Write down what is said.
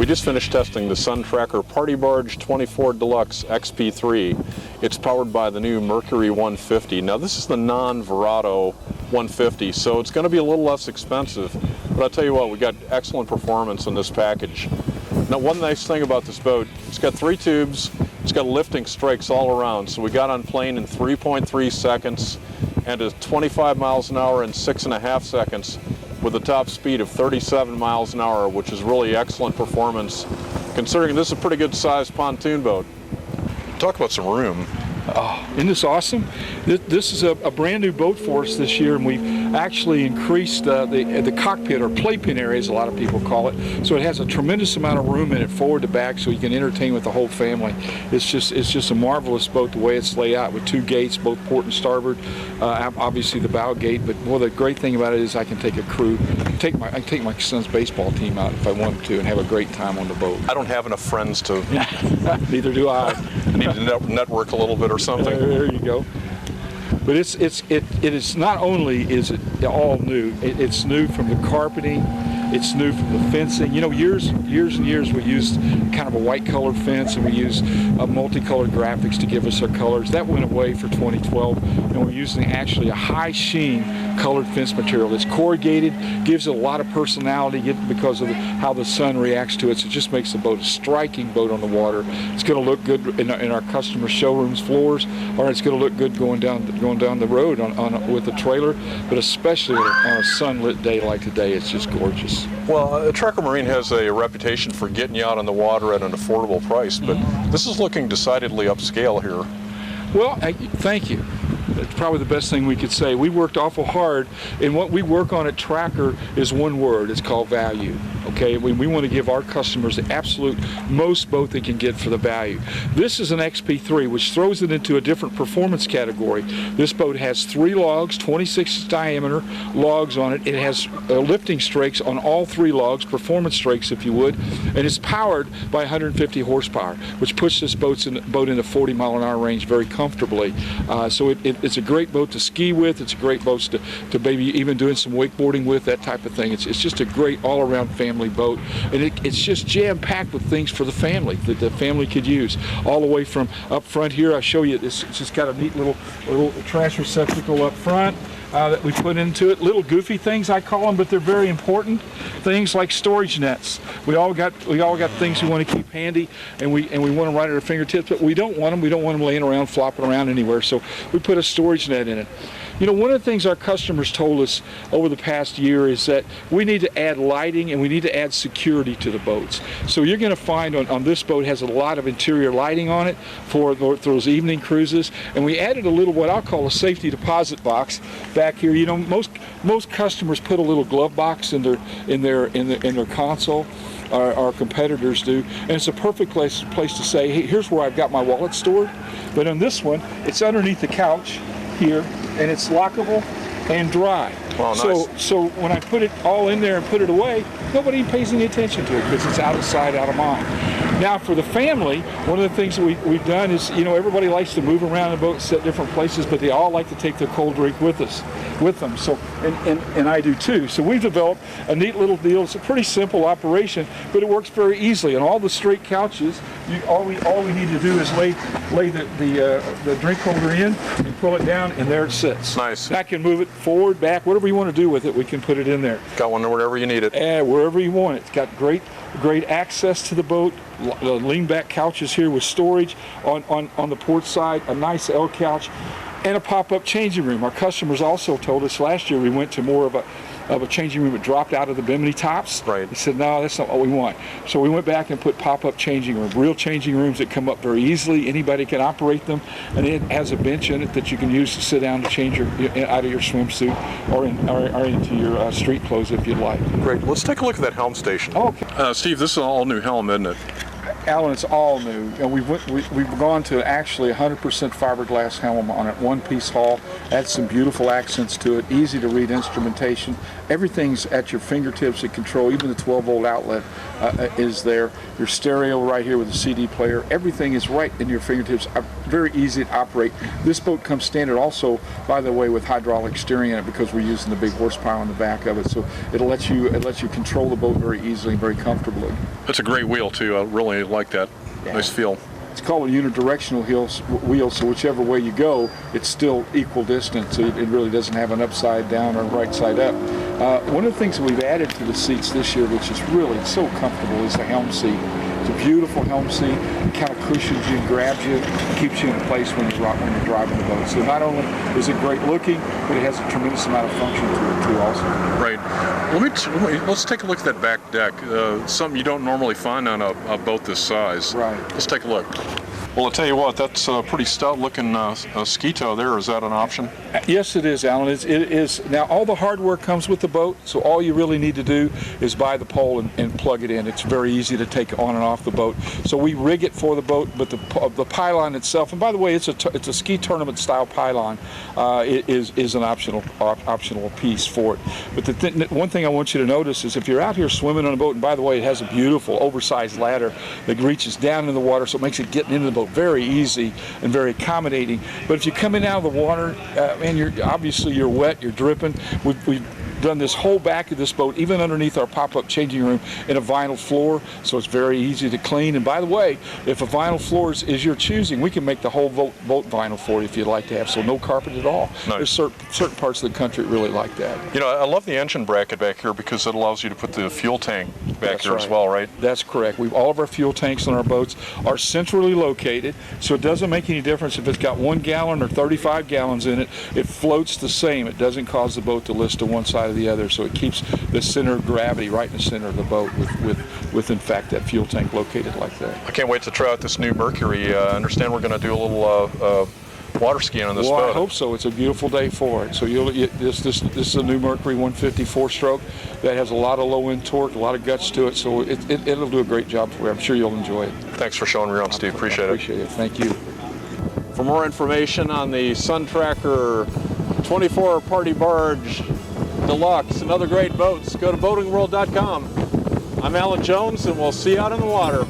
We just finished testing the Sun Tracker Party Barge 24 Deluxe XP3. It's powered by the new Mercury 150. Now this is the non-Verado 150, so it's going to be a little less expensive, but I'll tell you what, we got excellent performance in this package. Now one nice thing about this boat, it's got 3 tubes, it's got lifting strikes all around, so we got on plane in 3.3 seconds and at 25 miles an hour in 6.5 seconds with a top speed of 37 miles an hour, which is really excellent performance considering this is a pretty good sized pontoon boat. Talk about some room. Oh, isn't this awesome? This is a brand new boat for us this year, and we've actually increased the cockpit, or playpen area as a lot of people call it. So it has a tremendous amount of room in it, forward to back, so you can entertain with the whole family. It's just a marvelous boat the way it's laid out with 2 gates, both port and starboard. Obviously the bow gate, but well, the great thing about it is I can take a crew, I can take my son's baseball team out if I wanted to, and have a great time on the boat. I don't have enough friends to. Neither do I. I need to network a little bit or something. There you go. But it is not only is it all new, it's new from the carpeting, it's new from the fencing. You know, years and years we used kind of a white colored fence, and we used multicolored graphics to give us our colors. That went away for 2012, and we're using actually a high sheen colored fence material. It's corrugated, gives it a lot of personality because of how the sun reacts to it. So it just makes the boat a striking boat on the water. It's going to look good in our customer showrooms floors, or it's going to look good going down the road with the trailer. But especially on a sunlit day like today, it's just gorgeous. Well, Tracker Marine has a reputation for getting you out on the water at an affordable price, but this is looking decidedly upscale here. Well, thank you. That's probably the best thing we could say. We worked awful hard, and what we work on at Tracker is one word. It's called value. Okay, we want to give our customers the absolute most boat they can get for the value. This is an XP3, which throws it into a different performance category. This boat has 3 logs, 26 diameter logs on it. It has lifting strakes on all 3 logs, performance strakes if you would, and it's powered by 150 horsepower, which puts this boat in the 40 mile an hour range very comfortably. So it's a great boat to ski with. It's a great boat to maybe even doing some wakeboarding with, that type of thing. It's just a great all-around family boat, and it's just jam-packed with things for the family that the family could use. All the way from up front here, I'll show you this. It's just got a neat little trash receptacle up front that we put into it. Little goofy things I call them, but they're very important. Things like storage nets. We all got things we want to keep handy, and we want them right at our fingertips, but we don't want them. We don't want them laying around, flopping around anywhere. So we put a storage net in it. You know, one of the things our customers told us over the past year is that we need to add lighting and we need to add security to the boats. So you're going to find on this boat has a lot of interior lighting on it for those evening cruises, and we added a little what I'll call a safety deposit box back here. You know, most customers put a little glove box in their console. Our competitors do, and it's a perfect place to say, hey, here's where I've got my wallet stored. But on this one, it's underneath the couch here, and it's lockable and dry. Wow, nice. So when I put it all in there and put it away, nobody pays any attention to it because it's out of sight, out of mind. Now for the family, one of the things that we've done is, you know, everybody likes to move around the boat, sit different places, but they all like to take their cold drink with them. So and I do too. So we've developed a neat little deal. It's a pretty simple operation, but it works very easily. And all the straight couches, all we need to do is lay the drink holder in and pull it down, and there it sits. Nice. And I can move it forward, back, whatever you want to do with it, we can put it in there. Got one wherever you need it. Wherever you want it. It's got great access to the boat. Lean back couches here with storage on the port side, a nice L couch, and a pop-up changing room. Our customers also told us last year we went to more of a changing room that dropped out of the bimini tops. Right. He said, no, that's not what we want. So we went back and put pop-up changing rooms, real changing rooms that come up very easily. Anybody can operate them, and it has a bench in it that you can use to sit down to change out of your swimsuit or into your street clothes if you'd like. Great. Let's take a look at that helm station. Okay. Steve, this is an all-new helm, isn't it? Alan, it's all new, and we've gone to actually 100% fiberglass helm on it, one-piece hull, adds some beautiful accents to it, easy to read instrumentation. Everything's at your fingertips at control. Even the 12-volt outlet is there. Your stereo right here with a CD player. Everything is right in your fingertips. Very easy to operate. This boat comes standard also, by the way, with hydraulic steering in it because we're using the big horsepower on the back of it. So it lets you control the boat very easily and very comfortably. It's a great wheel too. I really like that. Yeah. Nice feel. It's called a unidirectional wheel, so whichever way you go, it's still equal distance. So it really doesn't have an upside down or right side up. One of the things that we've added to the seats this year, which is really so comfortable, is the helm seat. It's a beautiful helm seat. It kind of cushions you and grabs you and keeps you in place when you're driving the boat. So not only is it great looking, but it has a tremendous amount of function to it too also. Right. Let's take a look at that back deck. Something you don't normally find on a boat this size. Right. Let's take a look. Well, I'll tell you what, that's a pretty stout-looking ski tow there. Is that an option? Yes, it is, Alan. It is. Now, all the hardware comes with the boat, so all you really need to do is buy the pole and plug it in. It's very easy to take on and off the boat. So we rig it for the boat, but the pylon itself, and by the way, it's a ski tournament style pylon, is an optional piece for it. But one thing I want you to notice is if you're out here swimming on a boat, and by the way, it has a beautiful oversized ladder that reaches down in the water, so it makes it getting into the boat very easy and very accommodating. But if you come in out of the water and you're wet, you're dripping, we've done this whole back of this boat, even underneath our pop-up changing room, in a vinyl floor, so it's very easy to clean. And by the way, if a vinyl floor is your choosing, we can make the whole boat vinyl for you if you'd like to have, so no carpet at all. Nice. There's certain parts of the country that really like that. You know, I love the engine bracket back here because it allows you to put the fuel tank back here as well, right? That's correct. All of our fuel tanks on our boats are centrally located, so it doesn't make any difference if it's got 1 gallon or 35 gallons in it. It floats the same. It doesn't cause the boat to list to one side or the other, so it keeps the center of gravity right in the center of the boat with in fact that fuel tank located like that. I can't wait to try out this new Mercury. I understand we're going to do a little water skiing on this boat. Well, I hope so. It's a beautiful day for it. So this is a new Mercury 150 4-stroke that has a lot of low-end torque, a lot of guts to it, so it'll do a great job for you. I'm sure you'll enjoy it. Thanks for showing me around, Steve. Appreciate it. Appreciate it. Thank you. For more information on the Sun Tracker 24 Party Barge Deluxe and other great boats, go to boatingworld.com. I'm Alan Jones, and we'll see you out on the water.